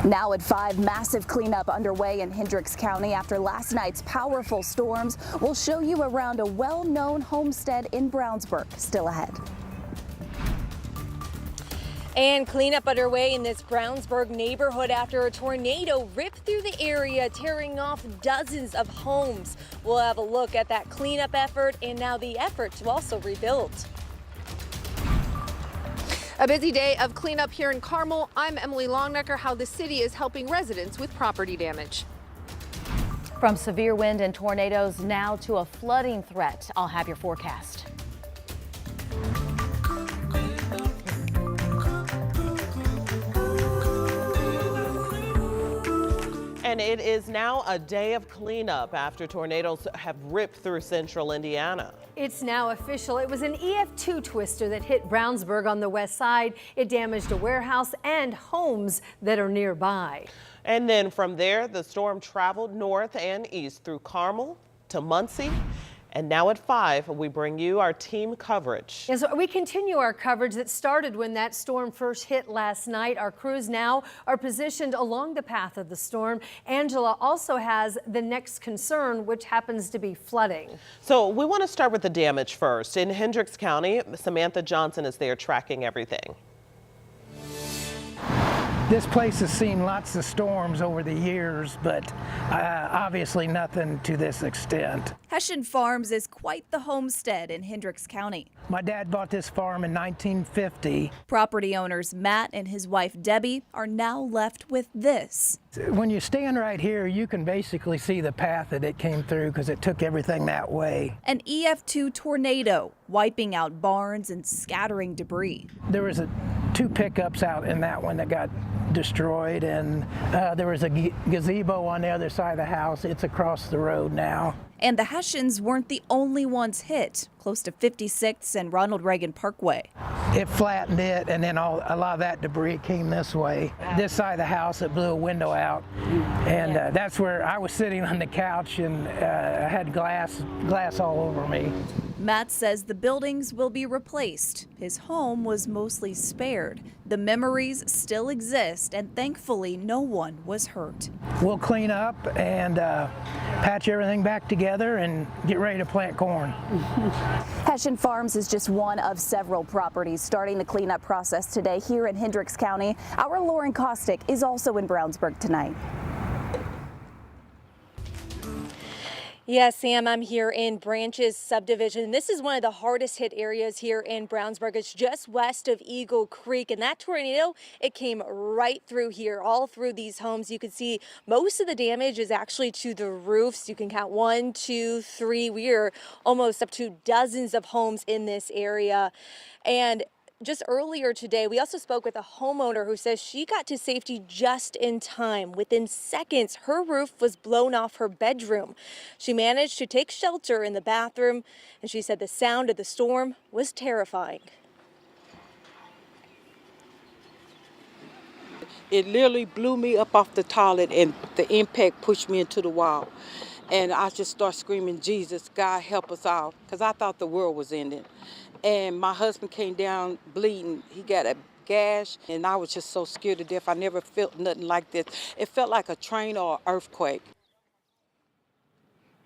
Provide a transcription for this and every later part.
Now at 5, massive cleanup underway in Hendricks County after last night's powerful storms. We'll show you around a well-known homestead in Brownsburg. Still ahead. And cleanup underway in this Brownsburg neighborhood after a tornado ripped through the area, tearing off dozens of homes. We'll have a look at that cleanup effort and now the effort to also rebuild. A busy day of cleanup here in Carmel. I'm Emily Longnecker. How the city is helping residents with property damage. From severe wind and tornadoes now to a flooding threat. I'll have your forecast. And it is now a day of cleanup after tornadoes have ripped through central Indiana. It's now official. It was an EF2 twister that hit Brownsburg on the west side. It damaged a warehouse and homes that are nearby. And then from there, the storm traveled north and east through Carmel to Muncie. And now at 5, we bring you our team coverage. Yes, we continue our coverage that started when that storm first hit last night. Our crews now are positioned along the path of the storm. Angela also has the next concern, which happens to be flooding. So we want to start with the damage first. In Hendricks County, Samantha Johnson is there tracking everything. This place has seen lots of storms over the years, but obviously nothing to this extent. Hessian Farms is quite the homestead in Hendricks County. My dad bought this farm in 1950. Property owners Matt and his wife Debbie are now left with this. When you stand right here, you can basically see the path that it came through because it took everything that way. An EF2 tornado wiping out barns and scattering debris. There was 2 pickups out in that one that got destroyed, and there was a gazebo on the other side of the house. It's across the road now. And the Hessians weren't the only ones hit, close to 56th and Ronald Reagan Parkway. It flattened it, and then a lot of that debris came this way. This side of the house, it blew a window out, and that's where I was sitting on the couch, and I had glass all over me. Matt says the buildings will be replaced. His home was mostly spared. The memories still exist, and thankfully no one was hurt. We'll clean up and patch everything back together and get ready to plant corn. Hessian Farms is just one of several properties starting the cleanup process today here in Hendricks County. Our Lauren Kostick is also in Brownsburg tonight. Yes, Sam, I'm here in Branches subdivision. This is one of the hardest hit areas here in Brownsburg. It's just west of Eagle Creek, and that tornado, it came right through here, all through these homes. You can see most of the damage is actually to the roofs. You can count 1, 2, 3. We are almost up to dozens of homes in this area. And just earlier today, we also spoke with a homeowner who says she got to safety just in time. Within seconds, her roof was blown off her bedroom. She managed to take shelter in the bathroom, and she said the sound of the storm was terrifying. It literally blew me up off the toilet, and the impact pushed me into the wall. And I just started screaming, Jesus, God, help us all, because I thought the world was ending. And my husband came down bleeding. He got a gash, and I was just so scared to death. I never felt nothing like this. It felt like a train or an earthquake.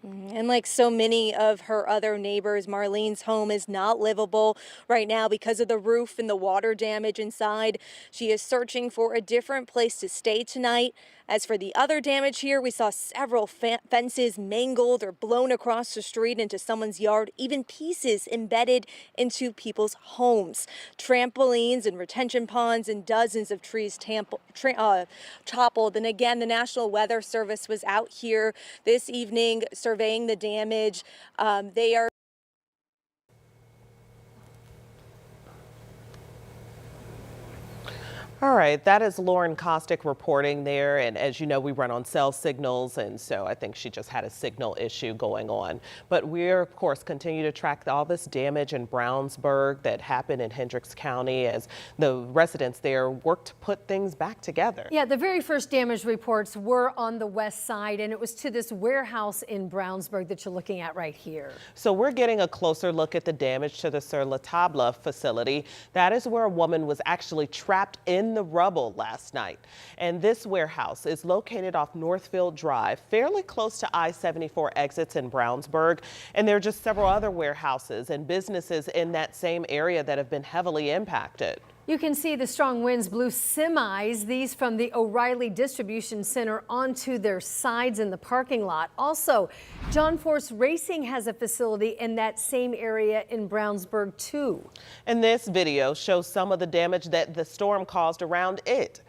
And like so many of her other neighbors, Marlene's home is not livable right now because of the roof and the water damage inside. She is searching for a different place to stay tonight. As for the other damage here, we saw several fences mangled or blown across the street into someone's yard, even pieces embedded into people's homes. Trampolines and retention ponds and dozens of trees toppled. And again, the National Weather Service was out here this evening surveying the damage. They are All right, that is Lauren Kostick reporting there. And as you know, we run on cell signals, and so I think she just had a signal issue going on. But we're, of course, continue to track all this damage in Brownsburg that happened in Hendricks County as the residents there work to put things back together. Yeah, the very first damage reports were on the west side, and it was to this warehouse in Brownsburg that you're looking at right here. So we're getting a closer look at the damage to the Sur La Table facility. That is where a woman was actually trapped in in the rubble last night. And this warehouse is located off Northfield Drive, fairly close to I-74 exits in Brownsburg. And there are just several other warehouses and businesses in that same area that have been heavily impacted. You can see the strong winds blew semis, these from the O'Reilly Distribution Center, onto their sides in the parking lot. Also, John Force Racing has a facility in that same area in Brownsburg, too. And this video shows some of the damage that the storm caused around it.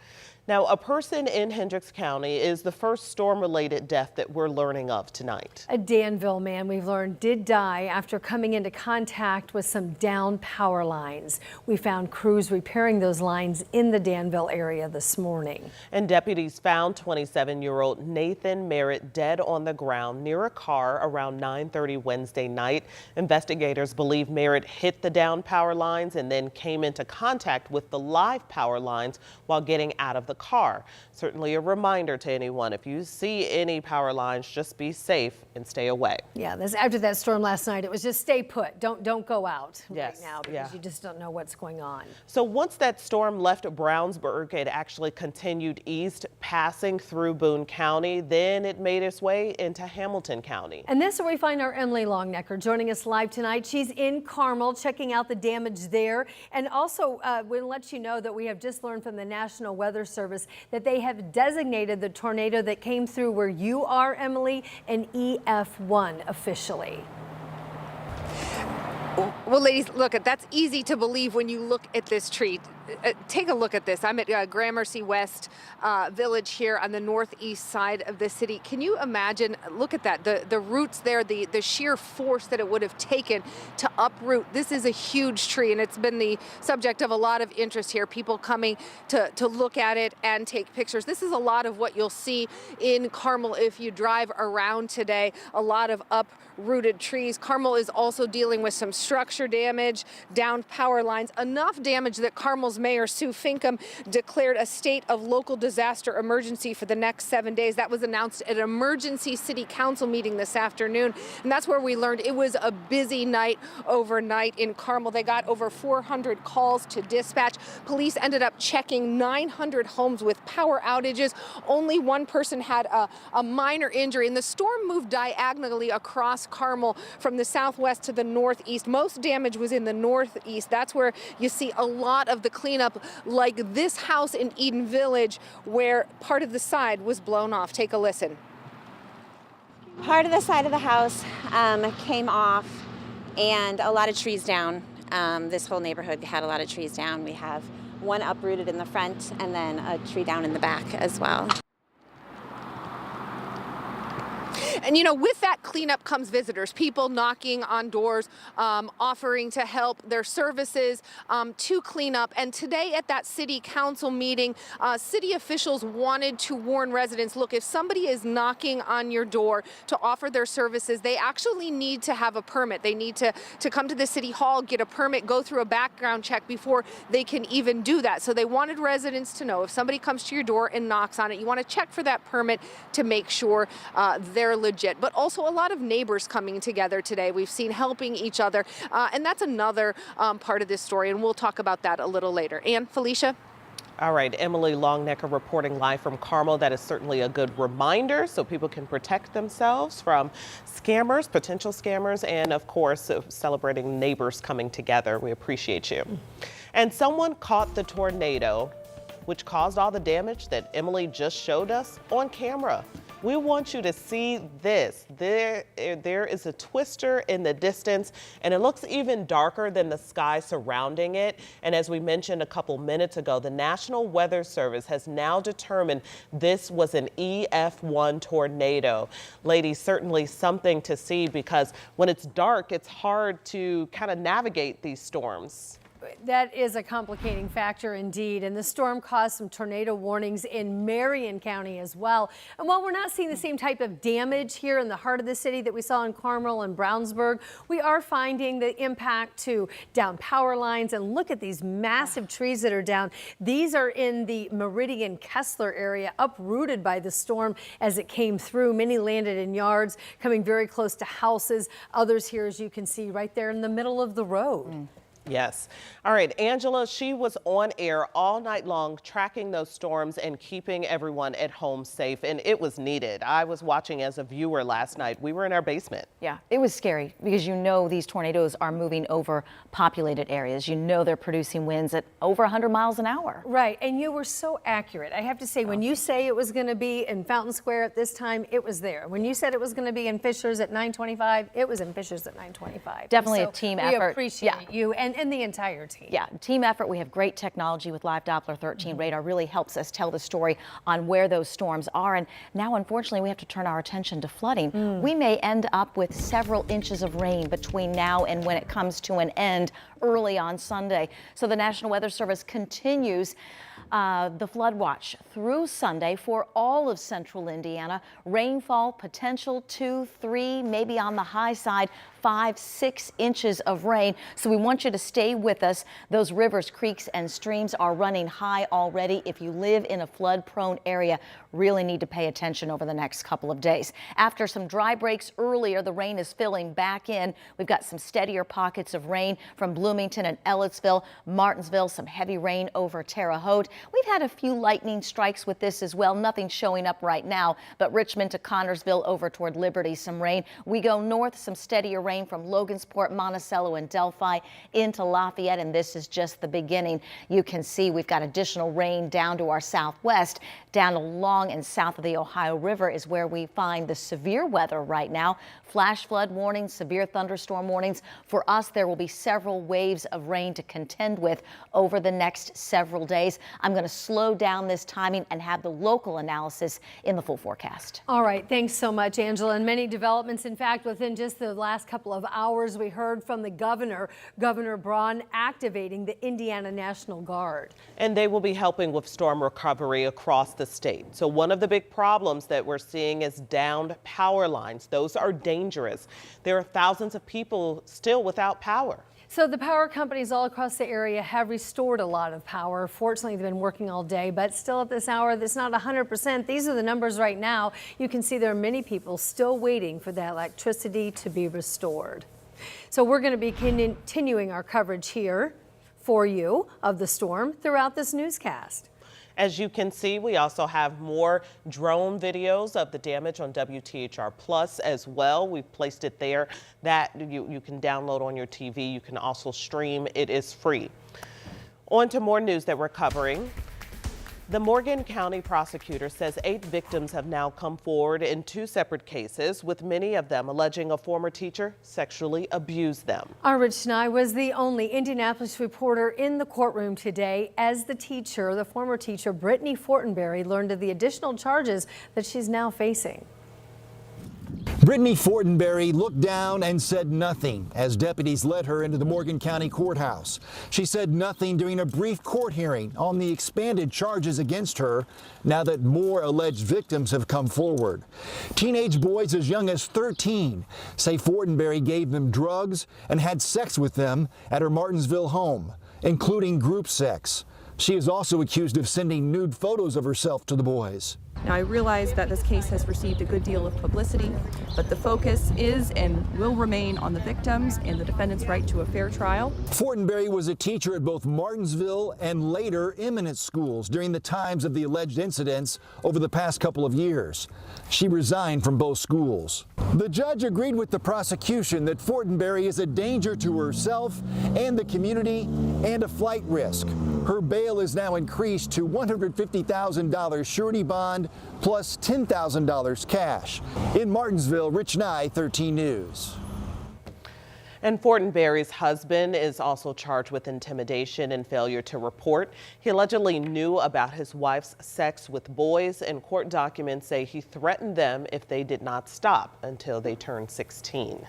Now, a person in Hendricks County is the first storm-related death that we're learning of tonight. A Danville man, we've learned, did die after coming into contact with some downed power lines. We found crews repairing those lines in the Danville area this morning. And deputies found 27-year-old Nathan Merritt dead on the ground near a car around 9:30 Wednesday night. Investigators believe Merritt hit the downed power lines and then came into contact with the live power lines while getting out of the car. Certainly a reminder to anyone, if you see any power lines, just be safe and stay away. Yeah, after that storm last night, it was just stay put. Don't go out right now because you just don't know what's going on. So once that storm left Brownsburg, it actually continued east, passing through Boone County. Then it made its way into Hamilton County. And this is where we find our Emily Longnecker joining us live tonight. She's in Carmel checking out the damage there. And also we'll let you know that we have just learned from the National Weather Service that they have designated the tornado that came through where you are, Emily, an EF1 officially. Well, ladies, look, that's easy to believe when you look at this tree. Take a look at this. I'm at Gramercy West Village here on the northeast side of the city. Can you imagine? Look at that. The roots there, the sheer force that it would have taken to uproot. This is a huge tree, and it's been the subject of a lot of interest here. People coming to look at it and take pictures. This is a lot of what you'll see in Carmel if you drive around today. A lot of uprooted trees. Carmel is also dealing with some structure damage, downed power lines, enough damage that Carmel's Mayor Sue Finkham declared a state of local disaster emergency for the next 7 days. That was announced at an emergency city council meeting this afternoon. And that's where we learned it was a busy night overnight in Carmel. They got over 400 calls to dispatch. Police ended up checking 900 homes with power outages. Only one person had a minor injury. And the storm moved diagonally across Carmel from the southwest to the northeast. Most damage was in the northeast. That's where you see a lot of the cleanup, like this house in Eden Village where part of the side was blown off. Take a listen. Part of the side of the house came off and a lot of trees down. This whole neighborhood had a lot of trees down. We have one uprooted in the front and then a tree down in the back as well. And, you know, with that cleanup comes visitors, people knocking on doors, offering to help their services to clean up. And today at that city council meeting, city officials wanted to warn residents, look, if somebody is knocking on your door to offer their services, they actually need to have a permit. They need to come to the city hall, get a permit, go through a background check before they can even do that. So they wanted residents to know if somebody comes to your door and knocks on it, you want to check for that permit to make sure they're legit. But also a lot of neighbors coming together today. We've seen helping each other. And that's another part of this story. And we'll talk about that a little later. And Felicia? All right, Emily Longnecker reporting live from Carmel. That is certainly a good reminder so people can protect themselves from scammers, potential scammers, and of course, celebrating neighbors coming together. We appreciate you. And someone caught the tornado, which caused all the damage that Emily just showed us on camera. We want you to see this. There is a twister in the distance, and it looks even darker than the sky surrounding it. And as we mentioned a couple minutes ago, the National Weather Service has now determined this was an EF1 tornado. Ladies, certainly something to see because when it's dark, it's hard to kind of navigate these storms. That is a complicating factor indeed. And the storm caused some tornado warnings in Marion County as well. And while we're not seeing the same type of damage here in the heart of the city that we saw in Carmel and Brownsburg, we are finding the impact to down power lines. And look at these massive trees that are down. These are in the Meridian Kessler area, uprooted by the storm as it came through. Many landed in yards, coming very close to houses. Others here, as you can see, right there in the middle of the road. Yes. All right, Angela, she was on air all night long tracking those storms and keeping everyone at home safe, and it was needed. I was watching as a viewer last night. We were in our basement. Yeah, it was scary because you know these tornadoes are moving over populated areas. You know they're producing winds at over 100 miles an hour. Right, and you were so accurate. I have to say, when you say it was going to be in Fountain Square at this time, it was there. When you said it was going to be in Fishers at 9:25, it was in Fishers at 9:25. Definitely a team effort. We appreciate you and the entire team. Yeah, team effort. We have great technology with Live Doppler 13 radar. Really helps us tell the story on where those storms are. And now, unfortunately, we have to turn our attention to flooding. We may end up with several inches of rain between now and when it comes to an end early on Sunday. So the National Weather Service continues the flood watch through Sunday for all of central Indiana. Rainfall potential 2, 3, maybe on the high side, 5, 6 inches of rain. So we want you to stay with us. Those rivers, creeks, and streams are running high already. If you live in a flood-prone area, really need to pay attention over the next couple of days. After some dry breaks earlier, the rain is filling back in. We've got some steadier pockets of rain from Bloomington and Ellettsville, Martinsville, some heavy rain over Terre Haute. We've had a few lightning strikes with this as well. Nothing showing up right now, but Richmond to Connorsville over toward Liberty, some rain. We go north, some steadier rain from Logansport, Monticello, and Delphi into Lafayette, and this is just the beginning. You can see we've got additional rain down to our southwest. Down along and south of the Ohio River is where we find the severe weather right now. Flash flood warnings, severe thunderstorm warnings. For us, there will be several waves of rain to contend with over the next several days. I'm going to slow down this timing and have the local analysis in the full forecast. All right, thanks so much, Angela. And many developments. In fact, within just the last couple of hours, we heard from the governor, Governor Braun, activating the Indiana National Guard. And they will be helping with storm recovery across the state. So one of the big problems that we're seeing is downed power lines. Those are dangerous. There are thousands of people still without power. So the power companies all across the area have restored a lot of power. Fortunately, they've been working all day, but still at this hour, it's not 100%. These are the numbers right now. You can see there are many people still waiting for that electricity to be restored. So we're going to be continuing our coverage here for you of the storm throughout this newscast. As you can see, we also have more drone videos of the damage on WTHR Plus as well. We've placed it there that you can download on your TV. You can also stream. It is free. On to more news that we're covering. The Morgan County prosecutor says 8 victims have now come forward in 2 separate cases, with many of them alleging a former teacher sexually abused them. Our Rich Nye was the only Indianapolis reporter in the courtroom today as the former teacher, Brittany Fortenberry, learned of the additional charges that she's now facing. Brittany Fortenberry looked down and said nothing as deputies led her into the Morgan County Courthouse. She said nothing during a brief court hearing on the expanded charges against her now that more alleged victims have come forward. Teenage boys as young as 13 say Fortenberry gave them drugs and had sex with them at her Martinsville home, including group sex. She is also accused of sending nude photos of herself to the boys. Now, I realize that this case has received a good deal of publicity, but the focus is and will remain on the victims and the defendant's right to a fair trial. Fortenberry was a teacher at both Martinsville and later Eminence schools during the times of the alleged incidents over the past couple of years. She resigned from both schools. The judge agreed with the prosecution that Fortenberry is a danger to herself and the community and a flight risk. Her bail is now increased to $150,000 surety bond plus $10,000 cash. In Martinsville, Rich Nye, 13 News. And Fortenberry's husband is also charged with intimidation and failure to report. He allegedly knew about his wife's sex with boys, and court documents say he threatened them if they did not stop until they turned 16.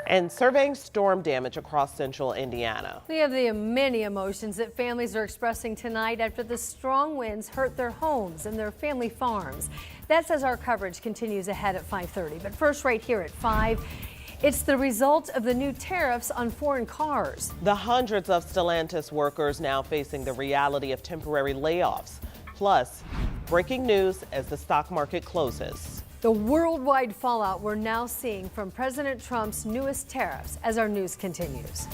And surveying storm damage across central Indiana. We have the many emotions that families are expressing tonight after the strong winds hurt their homes and their family farms. That's as our coverage continues ahead at 5:30. But first, right here at 5, it's the result of the new tariffs on foreign cars. The hundreds of Stellantis workers now facing the reality of temporary layoffs. Plus, breaking news as the stock market closes. The worldwide fallout we're now seeing from President Trump's newest tariffs as our news continues.